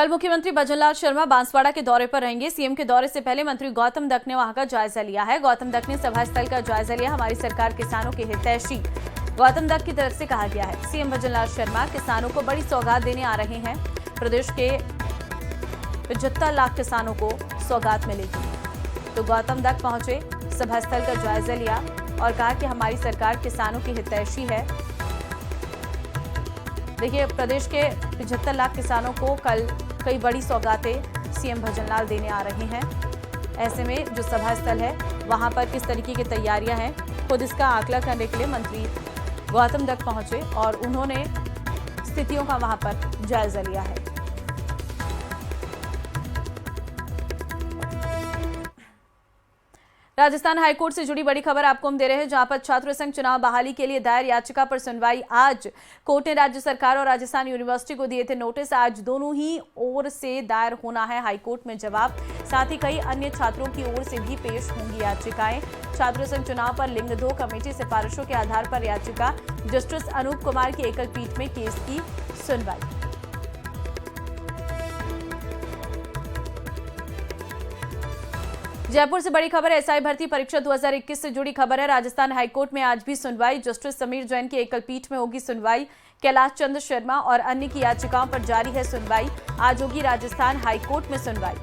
कल मुख्यमंत्री भजनलाल शर्मा बांसवाड़ा के दौरे पर रहेंगे। सीएम के दौरे से पहले मंत्री गौतम दत्त ने वहां का जायजा लिया है। गौतम दत्त ने सभा स्थल का जायजा लिया। हमारी सरकार किसानों के हितैषी, गौतम दत्त की तरफ से कहा गया है। सीएम भजनलाल शर्मा किसानों को बड़ी सौगात देने आ रहे हैं। प्रदेश के 75 लाख किसानों को सौगात मिलेगी। तो गौतम दत्त पहुंचे, सभा स्थल का जायजा लिया और कहा कि हमारी सरकार किसानों की हितैषी है। देखिए, प्रदेश के 75 लाख किसानों को कल कई बड़ी सौगातें सीएम भजनलाल देने आ रहे हैं। ऐसे में जो सभा स्थल है वहां पर किस तरीके की तैयारियां हैं, खुद इसका आकलन करने के लिए मंत्री गौतम दत्त पहुंचे और उन्होंने स्थितियों का वहां पर जायजा लिया है। राजस्थान हाईकोर्ट से जुड़ी बड़ी खबर आपको हम दे रहे हैं, जहां पर छात्र संघ चुनाव बहाली के लिए दायर याचिका पर सुनवाई आज। कोर्ट ने राज्य सरकार और राजस्थान यूनिवर्सिटी को दिए थे नोटिस। आज दोनों ही ओर से दायर होना है हाईकोर्ट में जवाब। साथ ही कई अन्य छात्रों की ओर से भी पेश होंगी याचिकाएं। छात्र संघ चुनाव पर लिंग 2 कमेटी सिफारिशों के आधार पर याचिका। जस्टिस अनूप कुमार की एकल पीठ में केस की सुनवाई। जयपुर से बड़ी खबर, एसआई भर्ती परीक्षा 2021 से जुड़ी खबर है। राजस्थान हाईकोर्ट में आज भी सुनवाई। जस्टिस समीर जैन की एकल पीठ में होगी सुनवाई। कैलाश चंद्र शर्मा और अन्य की याचिकाओं पर जारी है सुनवाई। आज होगी राजस्थान हाईकोर्ट में सुनवाई।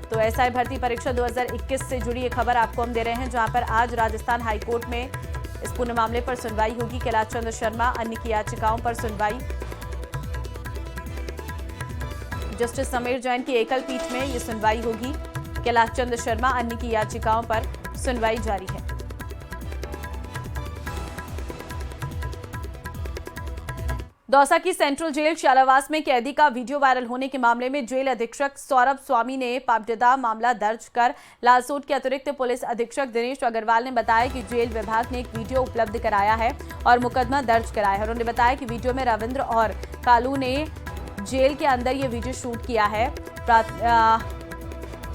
तो एसआई भर्ती परीक्षा 2021 से जुड़ी ये खबर आपको हम दे रहे हैं, जहां पर आज राजस्थान हाईकोर्ट में इस पूरे मामले पर सुनवाई होगी। कैलाश चंद्र शर्मा, अन्य की याचिकाओं पर सुनवाई। जस्टिस समीर जैन की एकल पीठ में ये सुनवाई होगी। कैलाश चंद्र शर्मा, अन्य की याचिकाओं पर सुनवाई जारी है। दौसा की सेंट्रल जेल शालावास में कैदी का वीडियो वायरल होने के मामले में जेल अधीक्षक सौरभ स्वामी ने पापदादा मामला दर्ज कर लालसोट के अतिरिक्त पुलिस अधीक्षक दिनेश अग्रवाल ने बताया कि जेल विभाग ने एक वीडियो उपलब्ध कराया है और मुकदमा दर्ज कराया है। उन्होंने बताया कि वीडियो में रविंद्र और कालू ने जेल के अंदर ये वीडियो शूट किया है।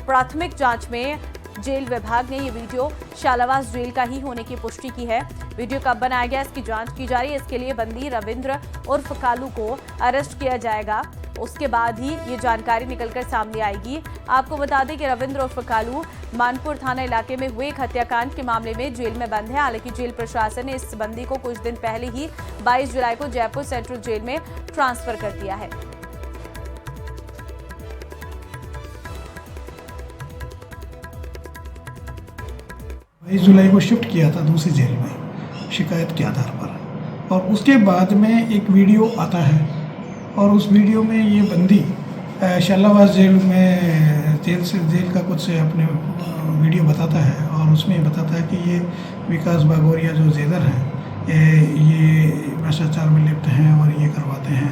प्राथमिक जांच में जेल विभाग ने ये वीडियो शालावास जेल का ही होने की पुष्टि की है। वीडियो कब बनाया गया, इसकी जांच की जा रही है। इसके लिए बंदी रविंद्र उर्फ कालू को अरेस्ट किया जाएगा। उसके बाद ही ये जानकारी निकलकर सामने आएगी। आपको बता दें कि रविंद्र उर्फ कालू मानपुर थाना इलाके में हुए एक हत्याकांड के मामले में जेल में बंद है। हालांकि जेल प्रशासन ने इस बंदी को कुछ दिन पहले ही 22 जुलाई को जयपुर सेंट्रल जेल में ट्रांसफर कर दिया है। 22 जुलाई को शिफ्ट किया था दूसरी जेल में शिकायत के आधार पर, और उसके बाद में एक वीडियो आता है और उस वीडियो में ये बंदी शालावास जेल में जेल का कुछ अपने वीडियो बताता है और उसमें बताता है कि ये विकास बागोरिया जो जेलर हैं ये भ्रष्टाचार में लिप्त हैं और ये करवाते हैं,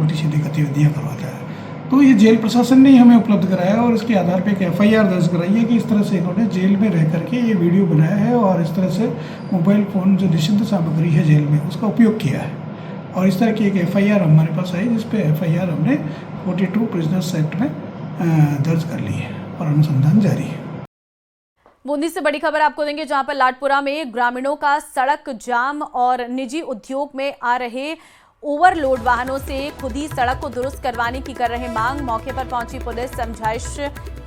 उल्टी सीधी गतिविधियाँ करवाता है। तो ये जेल प्रशासन ने ही हमें उपलब्ध कराया और इसके आधार पे एक एफआईआर दर्ज कराई है कि इस तरह से इन्होंने जेल में रह करके ये वीडियो बनाया है और इस तरह से मोबाइल फ़ोन जो निषिद्ध सामग्री है जेल में उसका उपयोग किया है। और इस तरह की एक एफआईआर हमारे पास आई, जिस पे एफआईआर हमने 42 प्रिजनर्स एक्ट में दर्ज कर ली है और अनुसंधान जारी है। बूंदी से बड़ी खबर आपको देंगे, जहां पर लाडपुरा में ग्रामीणों का सड़क जाम और निजी उद्योग में आ रहे ओवरलोड वाहनों से खुद ही सड़क को दुरुस्त करवाने की कर रहे मांग। मौके पर पहुंची पुलिस समझाइश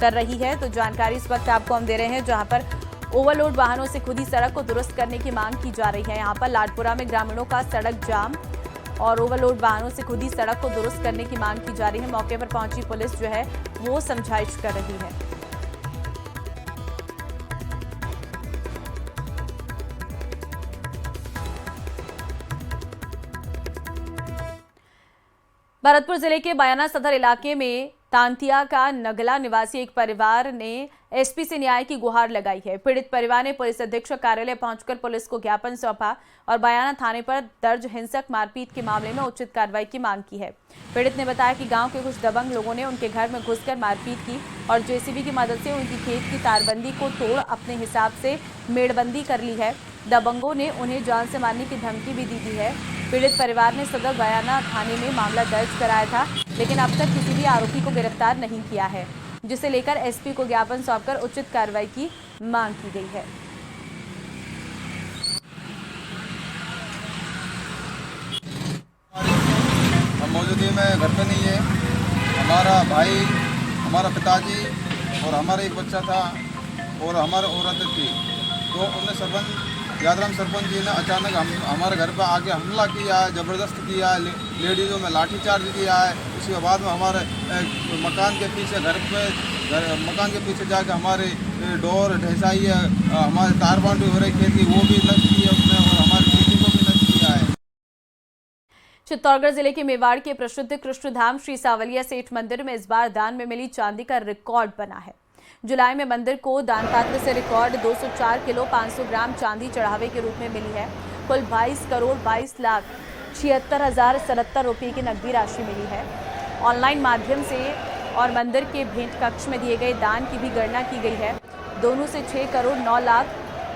कर रही है। तो जानकारी इस वक्त आपको हम दे रहे हैं, जहां पर ओवरलोड वाहनों से खुद ही सड़क को दुरुस्त करने की मांग की जा रही है। यहां पर लाडपुरा में ग्रामीणों का सड़क जाम और ओवरलोड वाहनों से खुद ही सड़क को दुरुस्त करने की मांग की जा रही है। मौके पर पहुंची पुलिस जो है वो समझाइश कर रही है। भरतपुर जिले के बयाना सदर इलाके में तांतिया का नगला निवासी एक परिवार ने एसपी से न्याय की गुहार लगाई है। पीड़ित परिवार ने पुलिस अधीक्षक कार्यालय पहुंचकर पुलिस को ज्ञापन सौंपा और बयाना थाने पर दर्ज हिंसक मारपीट के मामले में उचित कार्रवाई की मांग की है। पीड़ित ने बताया कि गांव के कुछ दबंग लोगों ने उनके घर में घुसकर मारपीट की और जेसीबी की मदद से उनकी खेत की तारबंदी को तोड़ अपने हिसाब से मेड़बंदी कर ली है। दबंगों ने उन्हें जान से मारने की धमकी भी दी है। पीड़ित परिवार ने सदर बयाना थाने में मामला दर्ज कराया था, लेकिन अब तक किसी भी आरोपी को गिरफ्तार नहीं किया है, जिसे लेकर एसपी को ज्ञापन सौंपकर उचित कार्रवाई की मांग की गई है। मौजूदगी में घर पे नहीं है। हमारा भाई, हमारा पिताजी और हमारा एक बच्चा था और हमारी औरत थी। तो उन्हें सरपंच यादराम सरपंच जी ने अचानक हमारे घर पर आके हमला किया है, ज़बरदस्त किया है, लेडीज़ों में लाठीचार्ज किया है। उसके बाद में हमारे मकान के पीछे मकान के पीछे जाके हमारे डोर ढसाई है, हमारे तार बाउंड्री हो रही खेती वो भी नष्ट की है उसने, और हमारी खेती को भी नष्ट किया है। चित्तौड़गढ़ जिले के मेवाड़ के प्रसिद्ध कृष्णधाम श्री सावलिया सेठ मंदिर में इस बार दान में मिली चांदी का रिकॉर्ड बना है। जुलाई में मंदिर को दान पात्र से रिकॉर्ड 204 किलो 500 ग्राम चांदी चढ़ावे के रूप में मिली है। कुल 22 करोड़ 22 लाख 76,077 रुपये की नकदी राशि मिली है। ऑनलाइन माध्यम से और मंदिर के भेंट कक्ष में दिए गए दान की भी गणना की गई है। दोनों से 6 करोड़ 9 लाख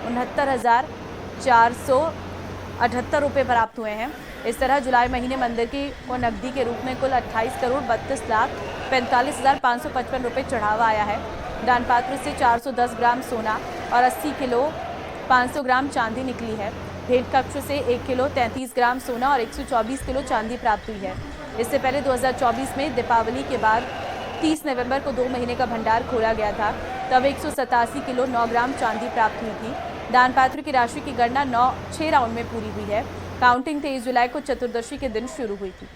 69,478 रुपये प्राप्त हुए हैं। इस तरह जुलाई महीने मंदिर को नकदी के रूप में कुल 28 करोड़ 32 लाख 45,555 रुपये चढ़ावा आया है। दान पात्र से 410 ग्राम सोना और 80 किलो 500 ग्राम चांदी निकली है। भेंट कक्ष से 1 किलो 33 ग्राम सोना और 124 किलो चांदी प्राप्त हुई है। इससे पहले 2024 में दीपावली के बाद 30 नवंबर को 2 महीने का भंडार खोला गया था, तब 187 किलो 9 ग्राम चांदी प्राप्त हुई थी। दान पात्र की राशि की गणना 6 राउंड में पूरी हुई है। काउंटिंग 23 जुलाई को चतुर्दशी के दिन शुरू हुई थी।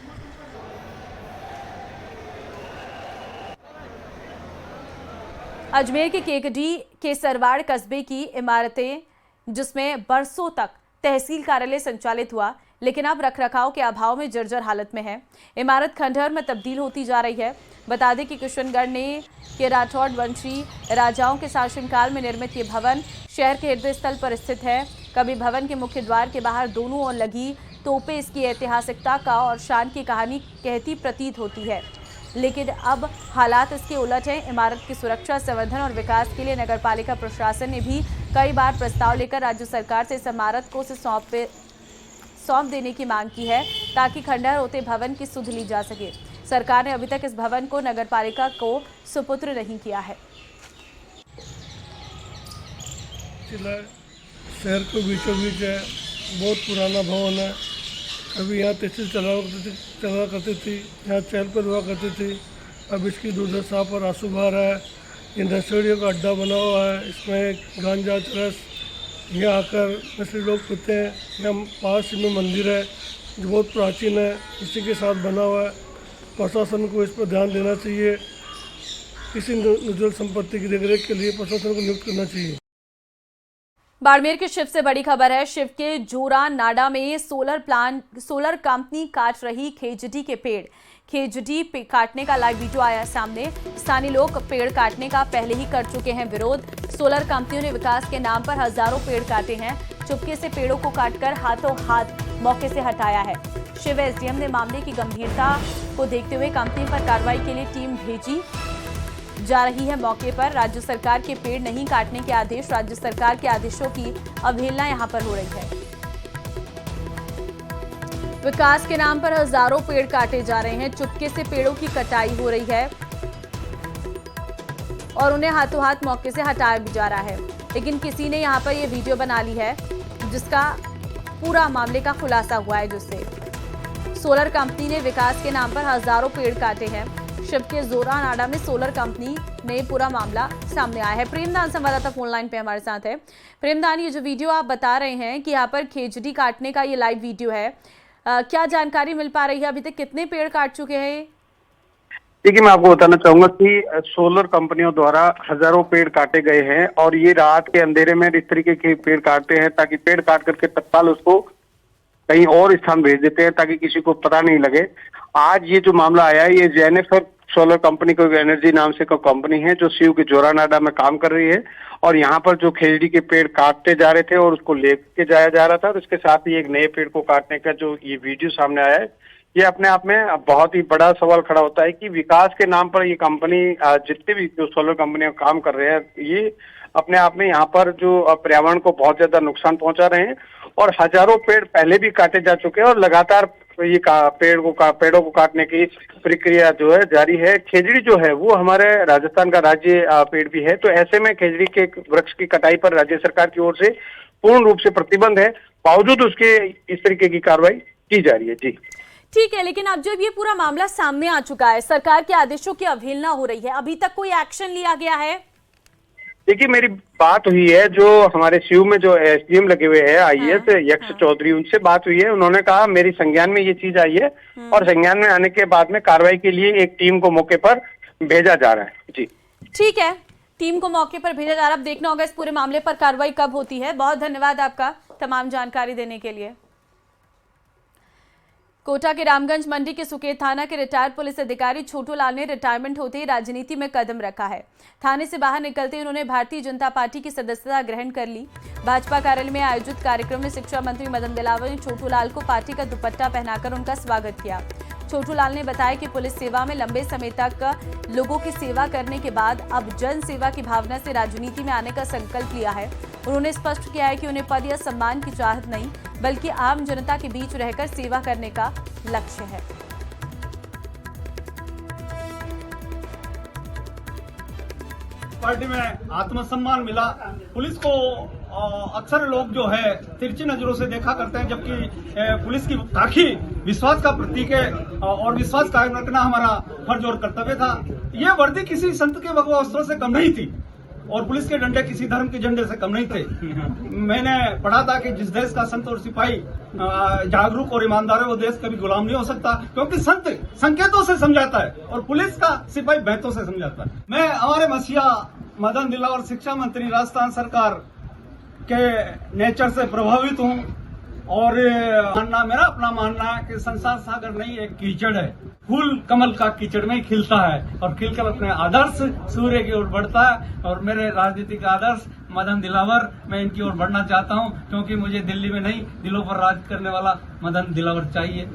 अजमेर के केकडी के सरवाड़ कस्बे की इमारतें, जिसमें बरसों तक तहसील कार्यालय संचालित हुआ, लेकिन अब रखरखाव के अभाव में जर्जर हालत में है। इमारत खंडहर में तब्दील होती जा रही है। बता दें कि किशनगढ़ के राठौड़ वंशी राजाओं के शासनकाल में निर्मित ये भवन शहर के हृदय स्थल पर स्थित है। कभी भवन के मुख्य द्वार के बाहर दोनों ओर लगी तोपें इसकी ऐतिहासिकता का और शान की कहानी कहती प्रतीत होती है, लेकिन अब हालात इसके उलट हैं। इमारत की सुरक्षा, संवर्धन और विकास के लिए नगरपालिका प्रशासन ने भी कई बार प्रस्ताव लेकर राज्य सरकार से इस इमारत को सौंप देने की मांग की है, ताकि खंडहर होते भवन की सुध ली जा सके। सरकार ने अभी तक इस भवन को नगरपालिका को सुपुत्र नहीं किया है। शहर के बीचों बीच है, बहुत पुराना भवन है। अभी यहाँ तहसील चला करती थी, यहाँ चहल पहल हुआ करती थी। अब इसकी दुर्दशा पर आंसू बहा है। इन नशेड़ियों का अड्डा बना हुआ है, इसमें गांजा चरस यहाँ आकर नशे लोग पीते हैं। यहाँ पास में मंदिर है जो बहुत प्राचीन है, इसी के साथ बना हुआ है। प्रशासन को इस पर ध्यान देना चाहिए। इसी निर्जल संपत्ति की देखरेख के लिए प्रशासन को नियुक्त करना चाहिए। बाड़मेर की शिव से बड़ी खबर है। शिव के जोरा नाडा में सोलर कंपनी काट रही खेजड़ी के पेड़। खेजड़ी काटने का लाइव वीडियो आया सामने। स्थानीय लोग पेड़ काटने का पहले ही कर चुके हैं विरोध। सोलर कंपनियों ने विकास के नाम पर हजारों पेड़ काटे हैं। चुपके से पेड़ों को काटकर हाथों हाथ मौके से हटाया है। शिव एसडीएम ने मामले की गंभीरता को देखते हुए कंपनी पर कार्रवाई के लिए टीम भेजी जा रही है। मौके पर राज्य सरकार के पेड़ नहीं काटने के आदेश, राज्य सरकार के आदेशों की अवहेलना यहां पर हो रही है। विकास के नाम पर हजारों पेड़ काटे जा रहे हैं। चुपके से पेड़ों की कटाई हो रही है और उन्हें हाथों हाथ मौके से हटाया भी जा रहा है। लेकिन किसी ने यहां पर यह वीडियो बना ली है, जिसका पूरा मामले का खुलासा हुआ है, जिससे सोलर कंपनी ने विकास के नाम पर हजारों पेड़ काटे हैं। शिव के जोरा नाडा में सोलर कंपनी में पूरा मामला सामने आया है। प्रेमदान संवाददाता फोन लाइन पे हमारे साथ है। प्रेमदान, ये जो वीडियो आप बता रहे हैं कि यहाँ पर खेजड़ी काटने का ये लाइव वीडियो है, क्या जानकारी मिल पा रही है? अभी तक कितने पेड़ काट चुके हैं? देखिए, मैं आपको बताना चाहूंगा कि सोलर कंपनियों द्वारा हजारों पेड़ काटे गए हैं और ये रात के अंधेरे में इस तरीके के पेड़ काटते हैं ताकि पेड़ काट करके तत्काल उसको कहीं और स्थान भेज देते हैं ताकि किसी को पता नहीं लगे। आज ये जो मामला आया है, ये जेनिफर सोलर कंपनी को एनर्जी नाम से कोई कंपनी है जो शिव के जोरानाडा में काम कर रही है और यहाँ पर जो खेजड़ी के पेड़ काटते जा रहे थे और उसको लेके जाया जा रहा था। और उसके साथ ही एक नए पेड़ को काटने का जो ये वीडियो सामने आया है, ये अपने आप में बहुत ही बड़ा सवाल खड़ा होता है कि विकास के नाम पर ये कंपनी, जितने भी जो सोलर कंपनियां काम कर रहे हैं, ये अपने आप में यहाँ पर जो पर्यावरण को बहुत ज्यादा नुकसान पहुंचा रहे हैं। और हजारों पेड़ पहले भी काटे जा चुके हैं और लगातार ये पेड़ों को काटने की प्रक्रिया जो है जारी है। खेजड़ी जो है वो हमारे राजस्थान का राज्य पेड़ भी है, तो ऐसे में खेजड़ी के वृक्ष की कटाई पर राज्य सरकार की ओर से पूर्ण रूप से प्रतिबंध है, बावजूद उसके इस तरीके की कार्रवाई की जा रही है। जी ठीक है, लेकिन अब जब ये पूरा मामला सामने आ चुका है, सरकार के आदेशों की अवहेलना हो रही है, अभी तक कोई एक्शन लिया गया है? देखिए, मेरी बात हुई है जो हमारे सीयू में जो एसडीएम लगे हुए हैं आईएएस यक्ष चौधरी, उनसे बात हुई है। उन्होंने कहा मेरी संज्ञान में ये चीज आई है और संज्ञान में आने के बाद में कार्रवाई के लिए एक टीम को मौके पर भेजा जा रहा है। जी ठीक है, टीम को मौके पर भेजा जा रहा है। अब देखना होगा इस पूरे मामले पर कार्रवाई कब होती है। बहुत धन्यवाद आपका तमाम जानकारी देने के लिए। कोटा के रामगंज मंडी के सुकेत थाना के रिटायर्ड पुलिस अधिकारी छोटू लाल ने रिटायरमेंट होते ही राजनीति में कदम रखा है। थाने से बाहर निकलते ही उन्होंने भारतीय जनता पार्टी की सदस्यता ग्रहण कर ली। भाजपा कार्यालय में आयोजित कार्यक्रम में शिक्षा मंत्री मदन दिलावर ने छोटू लाल को पार्टी का दुपट्टा पहनाकर उनका स्वागत किया। छोटू लाल ने बताया कि पुलिस सेवा में लंबे समय तक लोगों की सेवा करने के बाद अब जन सेवा की भावना से राजनीति में आने का संकल्प लिया है। उन्होंने स्पष्ट किया है कि उन्हें पद या सम्मान की चाहत नहीं, बल्कि आम जनता के बीच रहकर सेवा करने का लक्ष्य है। पार्टी में आत्मसम्मान मिला। पुलिस को अक्सर लोग जो है तिरछी नजरों से देखा करते हैं, जबकि पुलिस की ताकि विश्वास का प्रतीक है और विश्वास कायम रखना हमारा फर्ज और कर्तव्य था। ये वर्दी किसी संत के भगवा वस्त्रों से कम नहीं थी और पुलिस के डंडे किसी धर्म के झंडे से कम नहीं थे। मैंने पढ़ा था कि जिस देश का संत और सिपाही जागरूक और ईमानदार है, वो देश कभी गुलाम नहीं हो सकता, क्योंकि संत संकेतों से समझाता है और पुलिस का सिपाही बैतों से समझाता है। मैं हमारे मसीहा मदन दिलावर शिक्षा मंत्री राजस्थान सरकार के नेचर से प्रभावित हूँ और मेरा अपना मानना है कि संसार सागर नहीं, एक कीचड़ है। फूल कमल का कीचड़ में ही खिलता है और खिलकर अपने आदर्श सूर्य की ओर बढ़ता है। और मेरे राजनीतिक आदर्श मदन दिलावर, मैं इनकी ओर बढ़ना चाहता हूं, क्योंकि मुझे दिल्ली में नहीं दिलों पर राज करने वाला मदन दिलावर चाहिए।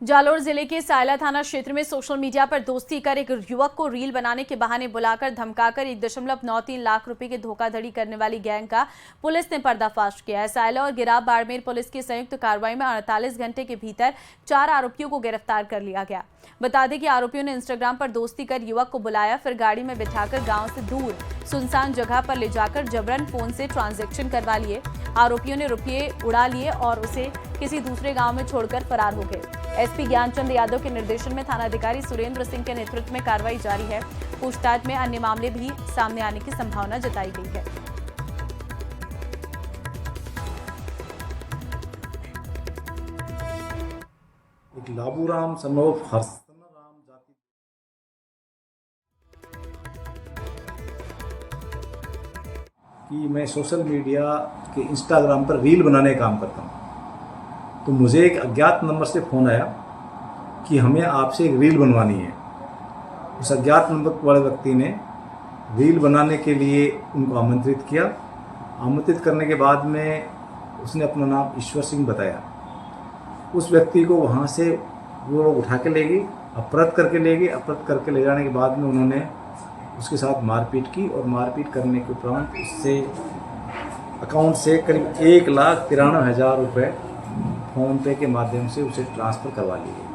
जालोर जिले के सायला थाना क्षेत्र में सोशल मीडिया पर दोस्ती कर एक युवक को रील बनाने के बहाने बुलाकर धमकाकर 1.93 लाख रुपए की धोखाधड़ी करने वाली गैंग का पुलिस ने पर्दाफाश किया है। सायला और गिराव बाड़मेर पुलिस की संयुक्त कार्रवाई में 48 घंटे के भीतर 4 आरोपियों को गिरफ्तार कर लिया गया। बता दें कि आरोपियों ने इंस्टाग्राम पर दोस्ती कर युवक को बुलाया, फिर गाड़ी में बिठाकर गाँव से दूर सुनसान जगह पर ले जाकर जबरन फोन से ट्रांजैक्शन करवा लिए। आरोपियों ने रुपये उड़ा लिए और उसे किसी दूसरे गांव में छोड़कर फरार हो गए। एसपी ज्ञानचंद यादव के निर्देशन में थानाधिकारी सुरेंद्र सिंह के नेतृत्व में कार्रवाई जारी है। पूछताछ में अन्य मामले भी सामने आने की संभावना जताई गई है। एक लाबूराम सनोफ हर्षराम जाति कि मैं सोशल मीडिया के इंस्टाग्राम पर रील बनाने का काम करता हूँ। तो मुझे एक अज्ञात नंबर से फ़ोन आया कि हमें आपसे एक रील बनवानी है। उस अज्ञात नंबर वाले व्यक्ति ने रील बनाने के लिए उनको आमंत्रित किया। आमंत्रित करने के बाद में उसने अपना नाम ईश्वर सिंह बताया। उस व्यक्ति को वहाँ से वो लोग उठा के ले गए, अपहृत करके ले गए। अपहृत करके ले जाने के बाद में उन्होंने उसके साथ मारपीट की और मारपीट करने के उपरांत उससे अकाउंट से करीब 1,93,000 रुपये फ़ोन पे के माध्यम से उसे ट्रांसफ़र करवा लिए।